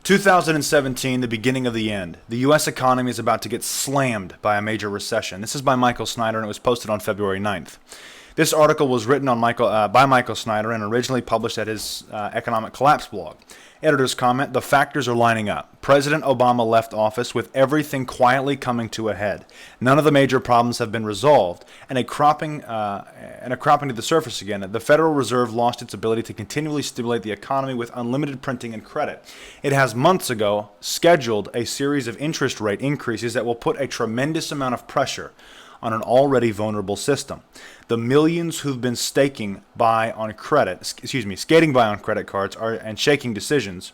2017, the beginning of the end. The U.S. economy is about to get slammed by a major recession. This is by Michael Snyder, and it was posted on February 9th. This article was written on by Michael Snyder and originally published at his Economic Collapse blog. Editor's comment: the factors are lining up. President Obama left office with everything quietly coming to a head. None of the major problems have been resolved, and a cropping to the surface again. The Federal Reserve lost its ability to continually stimulate the economy with unlimited printing and credit. It has months ago scheduled a series of interest rate increases that will put a tremendous amount of pressure on an already vulnerable system. The millions who've been skating by on credit cards and shaking decisions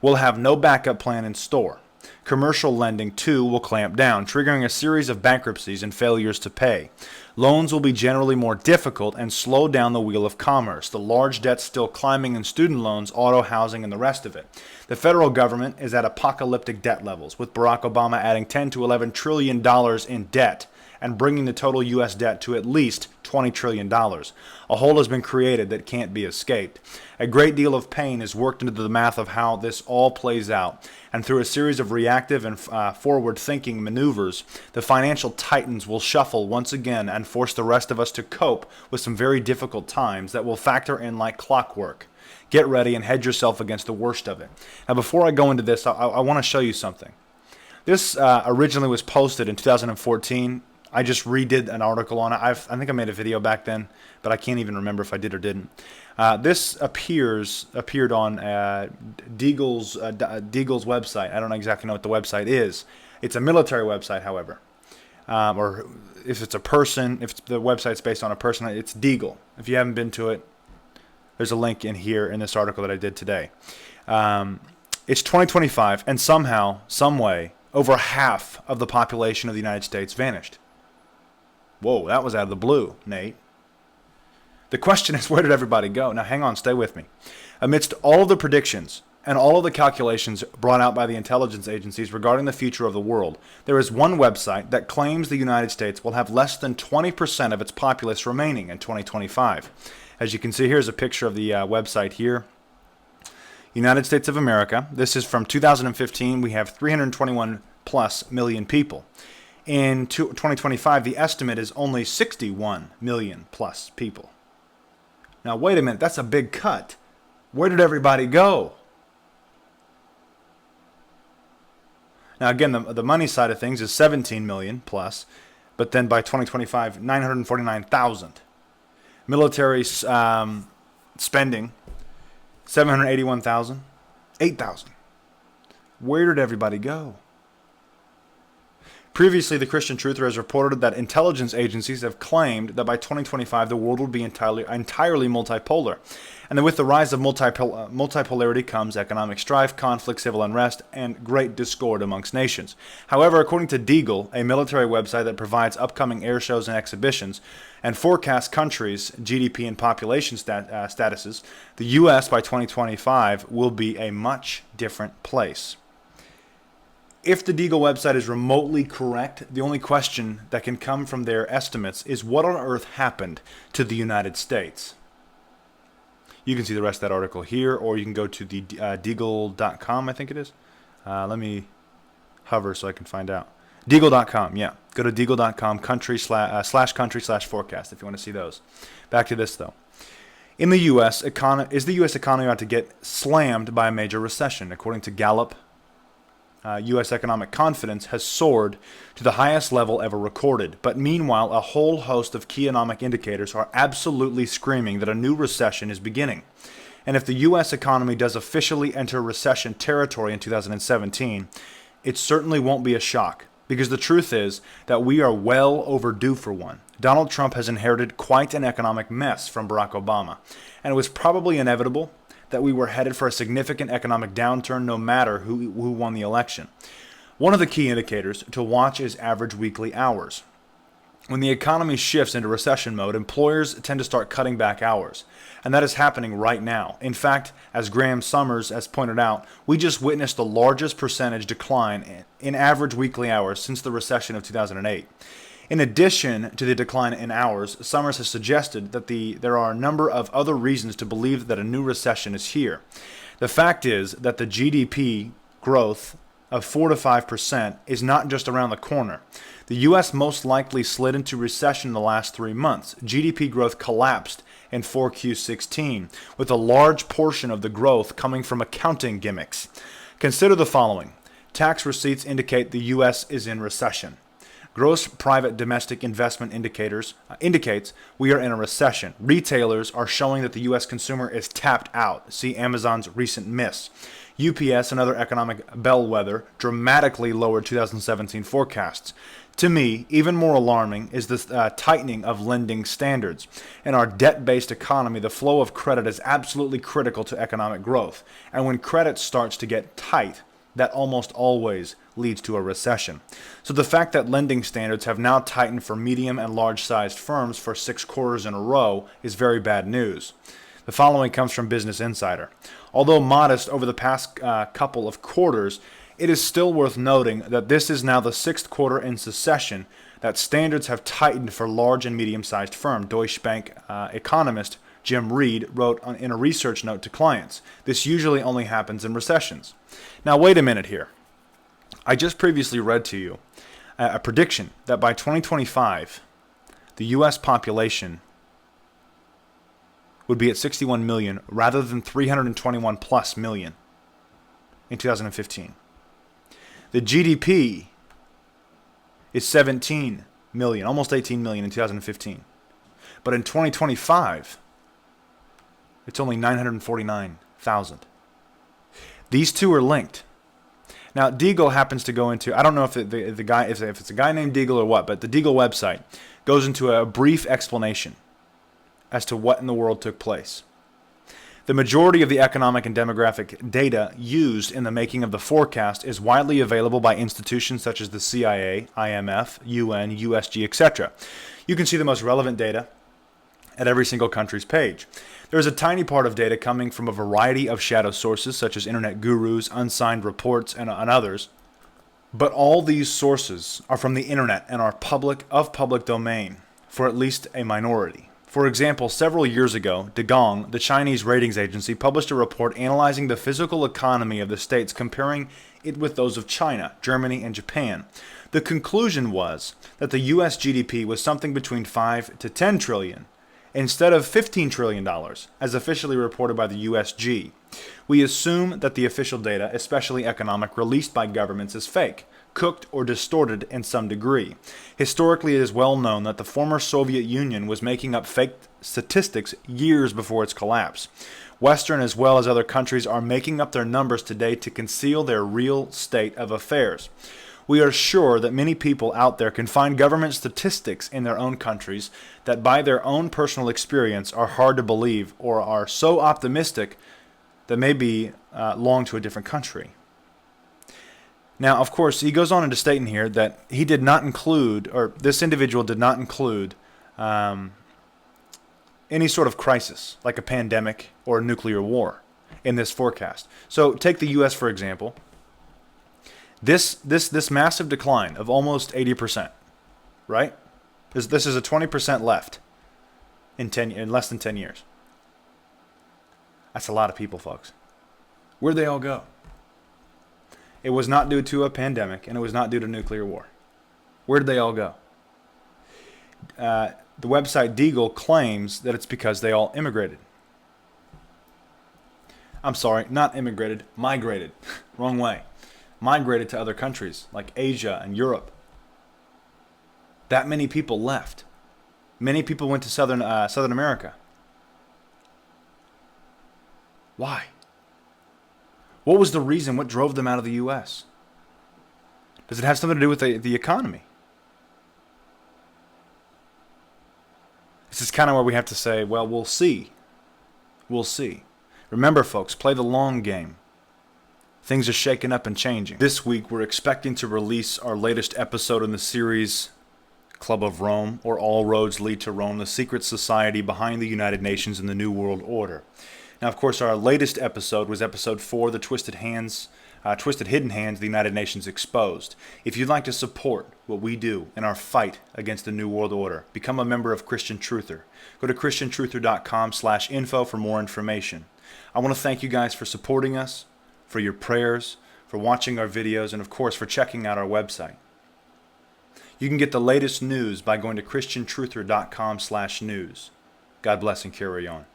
will have no backup plan in store. Commercial lending, too, will clamp down, triggering a series of bankruptcies and failures to pay. Loans will be generally more difficult and slow down the wheel of commerce. The large debts still climbing in student loans, auto, housing, and the rest of it. The federal government is at apocalyptic debt levels, with Barack Obama adding $10 to $11 trillion in debt and bringing the total U.S. debt to at least $20 trillion. A hole has been created that can't be escaped. A great deal of pain is worked into the math of how this all plays out, and through a series of reactive and forward-thinking maneuvers, the financial titans will shuffle once again and force the rest of us to cope with some very difficult times that will factor in like clockwork. Get ready and hedge yourself against the worst of it. Now, before I go into this, I want to show you something. This originally was posted in 2014. I just redid an article on it. I think I made a video back then, but I can't even remember if I did or didn't. This appeared on Deagle's website. I don't exactly know what the website is. It's a military website, however. Or if it's a person, if the website's based on a person, it's Deagle. If you haven't been to it, there's a link in here in this article that I did today. It's 2025, and somehow, some way, over half of the population of the United States vanished. Whoa, that was out of the blue, Nate. The question is, where did everybody go? Now, hang on, stay with me. Amidst all of the predictions and all of the calculations brought out by the intelligence agencies regarding the future of the world, there is one website that claims the United States will have less than 20% of its populace remaining in 2025. As you can see, here's a picture of the website here. United States of America. This is from 2015. We have 321 plus million people. In 2025, the estimate is only 61 million plus people. Now, wait a minute. That's a big cut. Where did everybody go? Now, again, the money side of things is 17 million plus, but then by 2025, 949,000. Military spending, 781,000, 8,000. Where did everybody go? Previously, the Christian Truther has reported that intelligence agencies have claimed that by 2025 the world will be entirely multipolar. And that with the rise of multipolarity comes economic strife, conflict, civil unrest, and great discord amongst nations. However, according to Deagle, a military website that provides upcoming air shows and exhibitions, and forecasts countries' GDP and population statuses, the U.S. by 2025 will be a much different place. If the Deagle website is remotely correct, the only question that can come from their estimates is what on earth happened to the United States. You can see the rest of that article here, or you can go to the Deagle.com, I think it is. Let me hover so I can find out. Deagle.com, yeah. Go to Deagle.com, country/forecast if you want to see those. Back to this, though. In the U.S., is the U.S. economy about to get slammed by a major recession? According to Gallup, U.S. economic confidence has soared to the highest level ever recorded. But meanwhile, a whole host of key economic indicators are absolutely screaming that a new recession is beginning. And if the U.S. economy does officially enter recession territory in 2017, it certainly won't be a shock, because the truth is that we are well overdue for one. Donald Trump has inherited quite an economic mess from Barack Obama, and it was probably inevitable that we were headed for a significant economic downturn no matter who won the election. One of the key indicators to watch is average weekly hours. When the economy shifts into recession mode, employers tend to start cutting back hours. And that is happening right now. In fact, as Graham Summers has pointed out, we just witnessed the largest percentage decline in average weekly hours since the recession of 2008. In addition to the decline in hours, Summers has suggested that there are a number of other reasons to believe that a new recession is here. The fact is that the GDP growth of 4 to 5% is not just around the corner. The U.S. most likely slid into recession in the last 3 months. GDP growth collapsed in 4Q16, with a large portion of the growth coming from accounting gimmicks. Consider the following. Tax receipts indicate the U.S. is in recession. Gross private domestic investment indicates we are in a recession. Retailers are showing that the U.S. consumer is tapped out. See Amazon's recent miss. UPS and other economic bellwether dramatically lowered 2017 forecasts. To me, even more alarming is the tightening of lending standards. In our debt-based economy, the flow of credit is absolutely critical to economic growth. And when credit starts to get tight, that almost always leads to a recession. So the fact that lending standards have now tightened for medium and large-sized firms for 6 quarters in a row is very bad news. The following comes from Business Insider. Although modest over the past couple of quarters, it is still worth noting that this is now the 6th quarter in succession that standards have tightened for large and medium-sized firms. Deutsche Bank economist Jim Reed wrote in a research note to clients, "This usually only happens in recessions." Now wait a minute here. I just previously read to you a prediction that by 2025, the U.S. population would be at 61 million rather than 321 plus million in 2015. The GDP is 17 million, almost 18 million in 2015. But in 2025, it's only 949,000. These two are linked. Now, Deagle happens to go into, I don't know if if it's a guy named Deagle or what, but the Deagle website goes into a brief explanation as to what in the world took place. The majority of the economic and demographic data used in the making of the forecast is widely available by institutions such as the CIA, IMF, UN, USG, etc. You can see the most relevant data at every single country's page. There is a tiny part of data coming from a variety of shadow sources such as internet gurus, unsigned reports, and others. But all these sources are from the internet and are public domain for at least a minority. For example, several years ago, Degong, the Chinese ratings agency, published a report analyzing the physical economy of the states, comparing it with those of China, Germany, and Japan. The conclusion was that the U.S. GDP was something between 5 to 10 trillion, instead of $15 trillion, as officially reported by the USG. We assume that the official data, especially economic, released by governments is fake, cooked or distorted in some degree. Historically, it is well known that the former Soviet Union was making up fake statistics years before its collapse. Western as well as other countries are making up their numbers today to conceal their real state of affairs. We are sure that many people out there can find government statistics in their own countries that by their own personal experience are hard to believe or are so optimistic that may belong to a different country. Now, of course, he goes on into stating here that he did not include, or this individual did not include, any sort of crisis, like a pandemic or a nuclear war, in this forecast. So take the U.S., for example. This massive decline of almost 80%, right? This is a 20% left in less than 10 years. That's a lot of people, folks. Where'd they all go? It was not due to a pandemic, and it was not due to nuclear war. Where did they all go? The website Deagle claims that it's because they all immigrated. I'm sorry, not immigrated, migrated. Wrong way. Migrated to other countries like Asia and Europe. That many people left. Many people went to Southern America. Why? What was the reason? What drove them out of the U.S.? Does it have something to do with the economy? This is kind of where we have to say, well, we'll see. We'll see. Remember, folks, play the long game. Things are shaking up and changing. This week, we're expecting to release our latest episode in the series Club of Rome, or All Roads Lead to Rome, the secret society behind the United Nations and the New World Order. Now, of course, our latest episode was episode 4, the Twisted Hidden Hands, the United Nations Exposed. If you'd like to support what we do in our fight against the New World Order, become a member of Christian Truther. Go to christiantruther.com/info for more information. I want to thank you guys for supporting us, for your prayers, for watching our videos, and of course for checking out our website. You can get the latest news by going to christiantruther.com/news. God bless and carry on.